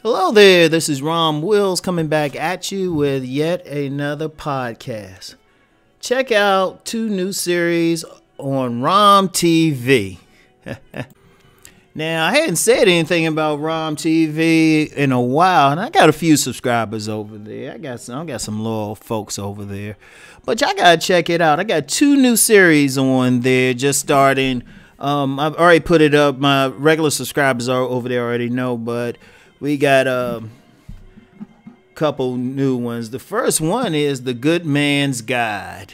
Hello there, this is Rom Wills coming back at you with yet another podcast. Check out 2 new series on Rom TV. Now, I hadn't said anything about Rom TV in a while, and I got a few subscribers over there. I got some loyal folks over there. But y'all gotta check it out. I got 2 new series on there just starting. I've already put it up. My regular subscribers are over there already know, but we got a couple new ones. The first one is The Good Man's Guide.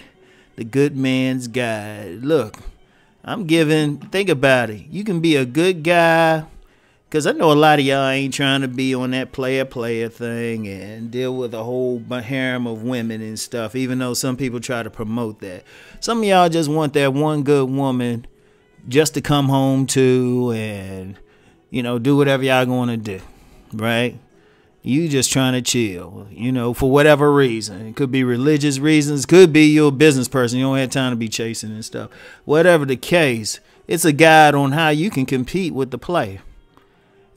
The Good Man's Guide. Look, think about it. You can be a good guy, because I know a lot of y'all ain't trying to be on that player thing and deal with a whole harem of women and stuff, even though some people try to promote that. Some of y'all just want that one good woman just to come home to and, do whatever y'all going to do. Right? You just trying to chill, for whatever reason. It could be religious reasons, could be you're a business person, you don't have time to be chasing and stuff. Whatever the case, it's a guide on how you can compete with the player.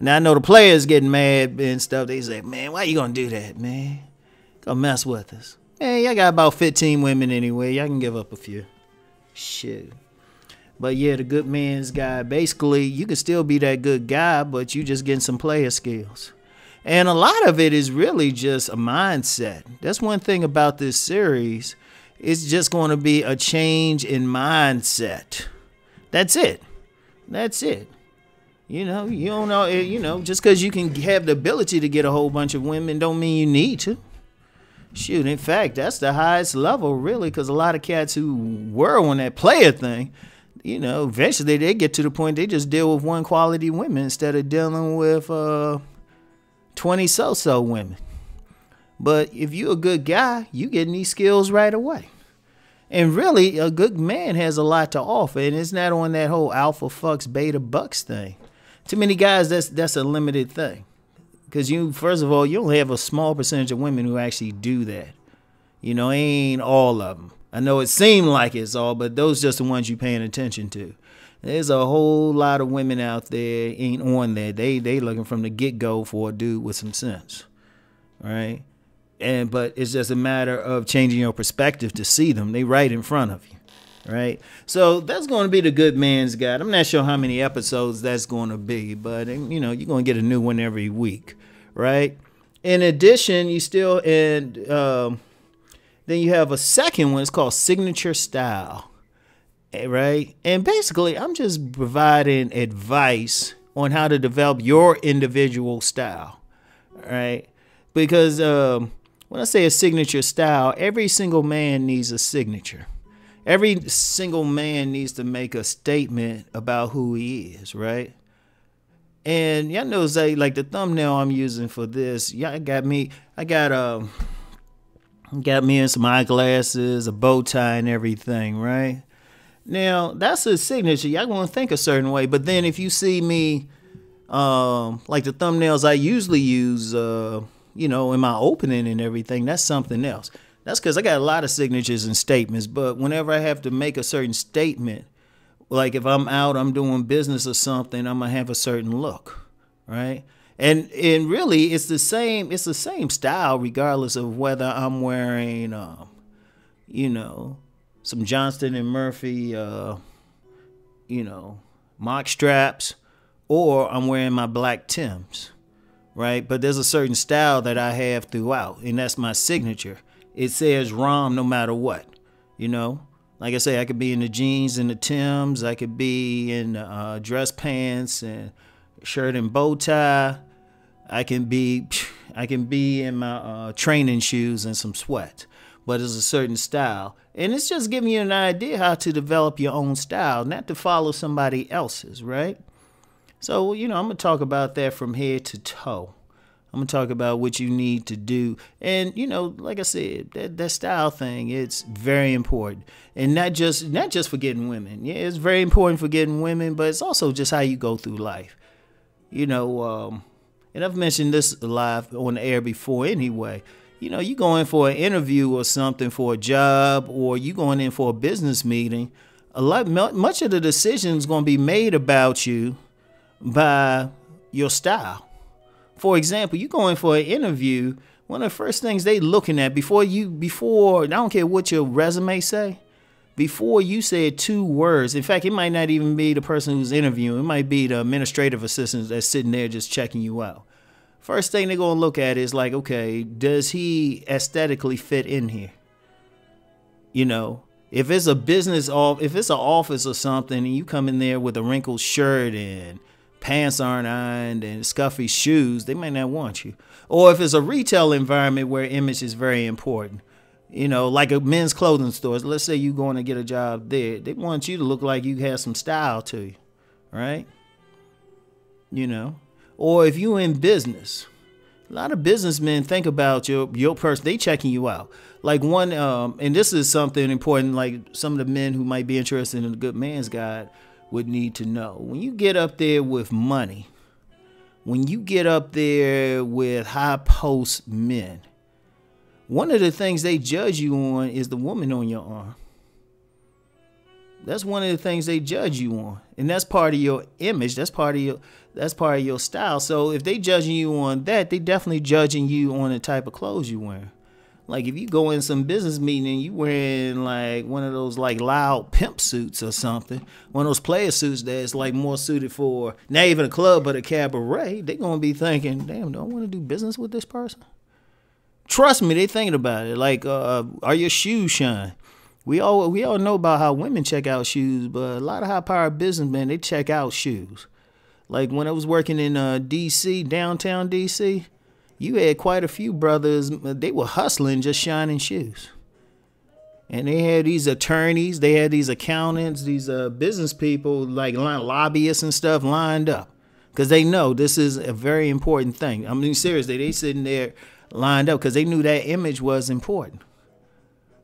Now I know the players getting mad and stuff. They say, man, why you gonna do that, man? Gonna mess with us. Man, y'all got about 15 women anyway. Y'all can give up a few. Shit. But yeah, The Good Man's Guide. Basically, you can still be that good guy, but you just getting some player skills. And a lot of it is really just a mindset. That's one thing about this series. It's just going to be a change in mindset. That's it. That's it. You don't know, just because you can have the ability to get a whole bunch of women don't mean you need to. Shoot, in fact, that's the highest level, really, because a lot of cats who were on that player thing, eventually they get to the point they just deal with one quality women instead of dealing with 20 so-so women. But if you're a good guy, you getting these skills right away. And really, a good man has a lot to offer, and it's not on that whole alpha fucks beta bucks thing. Too many guys, that's a limited thing. Because first of all, you only have a small percentage of women who actually do that. Ain't all of them. I know it seemed like it's all, but those just the ones you paying attention to. There's a whole lot of women out there ain't on that. They looking from the get-go for a dude with some sense, right? But it's just a matter of changing your perspective to see them. They right in front of you, right? So that's going to be The Good Man's Guide. I'm not sure how many episodes that's going to be, but you're going to get a new one every week, right? In addition, then you have a second one. It's called Signature Style. Right? And basically, I'm just providing advice on how to develop your individual style. Right? Because when I say a signature style, every single man needs a signature. Every single man needs to make a statement about who he is. Right? And y'all know, like the thumbnail I'm using for this, y'all got me in some eyeglasses, a bow tie, and everything, right? Now, that's a signature. Y'all gonna think a certain way, but then if you see me, like the thumbnails I usually use, in my opening and everything, that's something else. That's because I got a lot of signatures and statements, but whenever I have to make a certain statement, like if I'm out, I'm doing business or something, I'm gonna have a certain look, right? And really, it's the same style regardless of whether I'm wearing, some Johnston and Murphy, mock straps, or I'm wearing my black Timbs, right? But there's a certain style that I have throughout, and that's my signature. It says Rom no matter what, Like I say, I could be in the jeans and the Timbs. I could be in dress pants and shirt and bow tie. I can be in my training shoes and some sweats, but it's a certain style. And it's just giving you an idea how to develop your own style, not to follow somebody else's, right? So, I'm going to talk about that from head to toe. I'm going to talk about what you need to do. And, like I said, that style thing, it's very important. And not just for getting women. Yeah, it's very important for getting women, but it's also just how you go through life. And I've mentioned this live on the air before anyway. You go in for an interview or something for a job, or you going in for a business meeting, much of the decision is going to be made about you by your style. For example, you go in for an interview, one of the first things they looking at before I don't care what your resume say, before you said 2 words. In fact, it might not even be the person who's interviewing. It might be the administrative assistant that's sitting there just checking you out. First thing they're going to look at is like, okay, does he aesthetically fit in here? You know, if it's a if it's an office or something and you come in there with a wrinkled shirt and pants aren't ironed and scuffy shoes, they might not want you. Or if it's a retail environment where image is very important, you know, like a men's clothing store. Let's say you're going to get a job there. They want you to look like you have some style to you, right? You know, or if you're in business, a lot of businessmen think about your person. They checking you out. Like one, and this is something important, like some of the men who might be interested in the Good Man's Guide would need to know. When you get up there with money, when you get up there with high post men, one of the things they judge you on is the woman on your arm. That's one of the things they judge you on. And that's part of your image. That's part of your style. So if they judging you on that, they definitely judging you on the type of clothes you wear. Like if you go in some business meeting and you wearing like one of those like loud pimp suits or something, one of those player suits that's like more suited for not even a club but a cabaret, they're gonna be thinking, damn, do I want to do business with this person? Trust me, they thinking about it. Like, are your shoes shine? We all know about how women check out shoes, but a lot of high-powered businessmen, they check out shoes. Like when I was working in D.C., downtown D.C., you had quite a few brothers. They were hustling, just shining shoes. And they had these attorneys, they had these accountants, these business people, like lobbyists and stuff lined up. Because they know this is a very important thing. I mean, seriously, they sitting there lined up because they knew that image was important.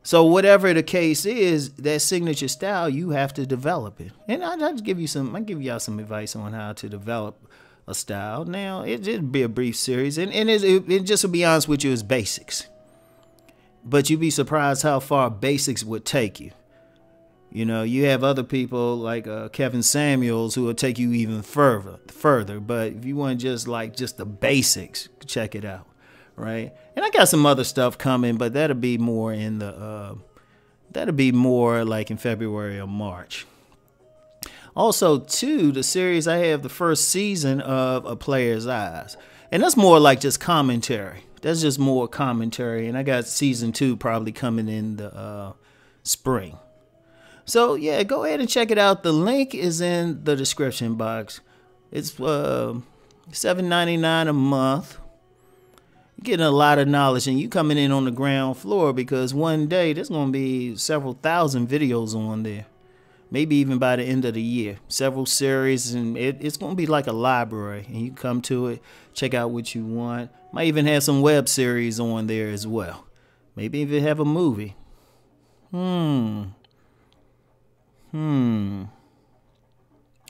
So whatever the case is, that signature style, you have to develop it. And I'll give y'all some advice on how to develop a style. Now, it'd be a brief series, and it just to be honest with you, is basics. But you'd be surprised how far basics would take you. You know, you have other people like Kevin Samuels who will take you even further. But if you want just the basics, check it out. Right, and I got some other stuff coming, but that'll be more in like in February or March. Also, too, the series I have the first season of A Player's Eyes, and that's more like just commentary. That's just more commentary, and I got season 2 probably coming in the spring. So yeah, go ahead and check it out. The link is in the description box. It's $7.99 a month. You're getting a lot of knowledge, and you coming in on the ground floor because one day there's going to be several thousand videos on there. Maybe even by the end of the year. Several series, and it's going to be like a library. And you come to it, check out what you want. Might even have some web series on there as well. Maybe even have a movie.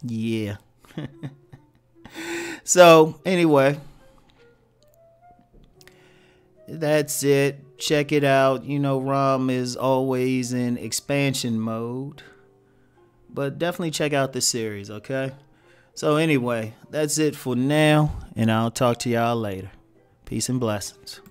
Yeah. So, anyway. That's it. Check it out. You know, Rom is always in expansion mode. But definitely check out the series, okay? So anyway, that's it for now. And I'll talk to y'all later. Peace and blessings.